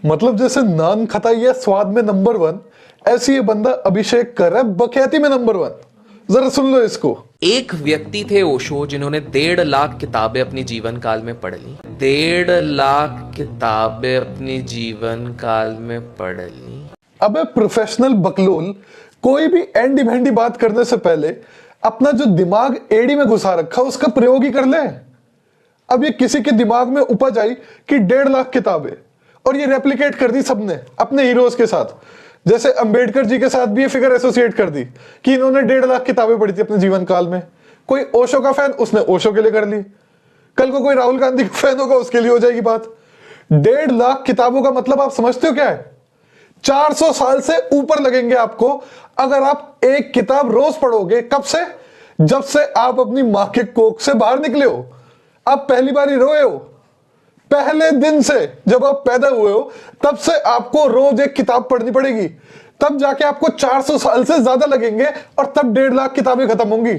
मतलब जैसे नान खटाई है स्वाद में नंबर 1, ऐसे ये बंदा अभिषेक कर रहा है बख्याती में नंबर 1। जरा सुन लो इसको। एक व्यक्ति थे ओशो जिन्होंने 1.5 लाख किताबें अपने जीवन काल में पढ़ ली। 1.5 लाख किताबें अपने जीवन काल में पढ़ ली। अबे प्रोफेशनल बकलोल, कोई भी एंडी भेंडी बात करने से पहले अपना जो दिमाग एड़ी में घुसा रखा उसका प्रयोग ही कर ले। अब ये किसी के दिमाग में उपज आई कि 1.5 लाख किताबें, और ये रेप्लिकेट कर दी सबने अपने हीरोज के साथ। जैसे अंबेडकर जी के साथ भी ये फिगर एसोसिएट कर दी कि इन्होंने 1.5 लाख किताबें पढ़ी थी अपने जीवन काल में। कोई ओशो का फैन, उसने ओशो के लिए कर ली। कल को कोई राहुल गांधी का फैन होगा, उसके लिए हो जाएगी बात। 1.5 लाख किताबों का मतलब आप समझते हो क्या है? 400 साल से ऊपर लगेंगे आपको अगर आप एक किताब रोज पढ़ोगे। कब से? जब से आप अपनी मां के कोख से बाहर निकले हो, आप पहली बार ही रोए हो। पहले दिन से जब आप पैदा हुए हो तब से आपको रोज एक किताब पढ़नी पड़ेगी, तब जाके आपको 400 साल से ज्यादा लगेंगे और तब 1.5 लाख किताबें खत्म होंगी।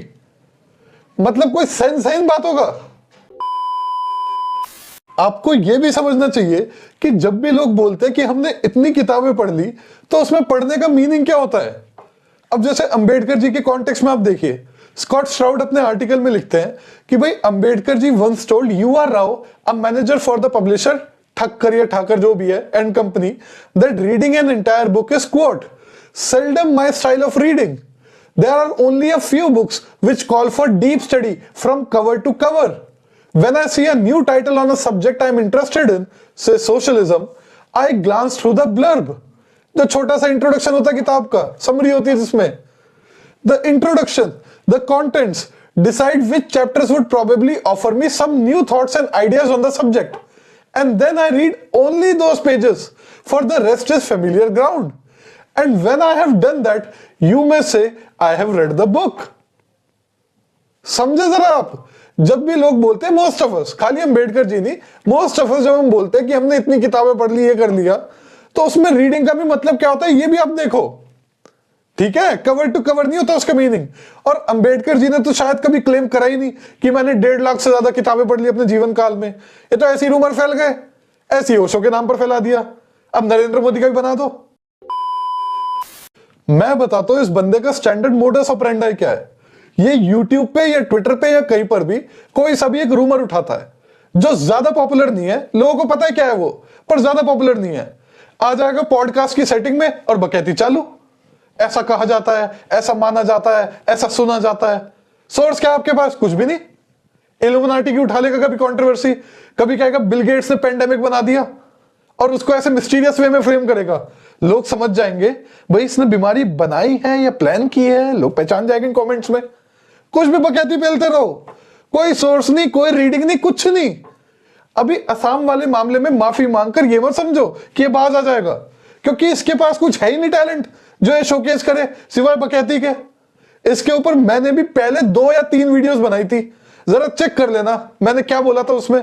मतलब कोई सेंस है इन बातों का? आपको यह भी समझना चाहिए कि जब भी लोग बोलते हैं कि हमने इतनी किताबें पढ़ ली, तो उसमें पढ़ने का मीनिंग क्या होता है? अब जैसे अंबेडकर जी के कॉन्टेक्स्ट में आप देखिए, स्कॉट श्राउड अपने आर्टिकल में लिखते हैं कि भाई Ambedkar ji once told U R. Rao, a manager for the publisher Thakkar या ठाकर जो भी है and company, that reading an entire book is quote seldom my style of reading. There are only a few books which call for deep study from cover to cover. When I see a new title on a subject I am interested in, say socialism, I glance through the blurb. जो छोटा सा introduction होता है किताब का, summary होती है जिसमें the introduction, the contents decide which chapters would probably offer me some new thoughts and ideas on the subject, and then I read only those pages. For the rest is familiar ground. And when I have done that, you may say I have read the book. समझे जरा आप? जब भी लोग बोलते हैं most of us, खाली अंबेडकर जी नहीं, मोस्ट ऑफ अस जब हम बोलते हैं कि हमने इतनी किताबें पढ़ ली, ये कर लिया, तो उसमें रीडिंग का भी मतलब क्या होता है ये भी आप देखो। ठीक है, कवर टू कवर नहीं होता उसका मीनिंग। और अंबेडकर जी ने तो शायद कभी क्लेम करा ही नहीं कि मैंने 1.5 लाख से ज्यादा किताबें पढ़ ली अपने जीवन काल में। ये तो ऐसी रूमर फैल गए, ऐसी ओशो के नाम पर फैला दिया। अब नरेंद्र मोदी का भी बना दो। मैं बताता हूं इस बंदे का स्टैंडर्ड मोडस ऑपरेंडी क्या है। ये यूट्यूब पे या ट्विटर पे या कहीं पर भी कोई सभी एक रूमर उठाता है जो ज्यादा पॉपुलर नहीं है, लोगों को पता है क्या है वो, पर ज्यादा पॉपुलर नहीं है। आ जाएगा पॉडकास्ट की सेटिंग में और बकैती चालू। ऐसा कहा जाता है, ऐसा माना जाता है, ऐसा सुना जाता है। सोर्स क्या है आपके पास? कुछ भी नहीं। इल्यूमिनाटी की उठा लेगा कभी कंट्रोवर्सी, कभी कहेगा बिल गेट्स ने पेंडेमिक बना दिया और उसको ऐसे मिस्टीरियस वे में फ्रेम करेगा। लोग समझ जाएंगे भाई इसने बीमारी बनाई है या प्लान की है, लोग पहचान जाएंगे कमेंट्स में। कुछ भी बकैती फैलते रहो, कोई सोर्स नहीं, कोई रीडिंग नहीं, कुछ नहीं। अभी असम वाले मामले में माफी मांगकर ये मत समझो कि ये बाज आ जाएगा, क्योंकि इसके पास कुछ है ही नहीं टैलेंट जो ये शोकेस करे सिवाय बकैती के। इसके ऊपर मैंने भी पहले 2 या 3 वीडियोस बनाई थी, जरा चेक कर लेना मैंने क्या बोला था उसमें।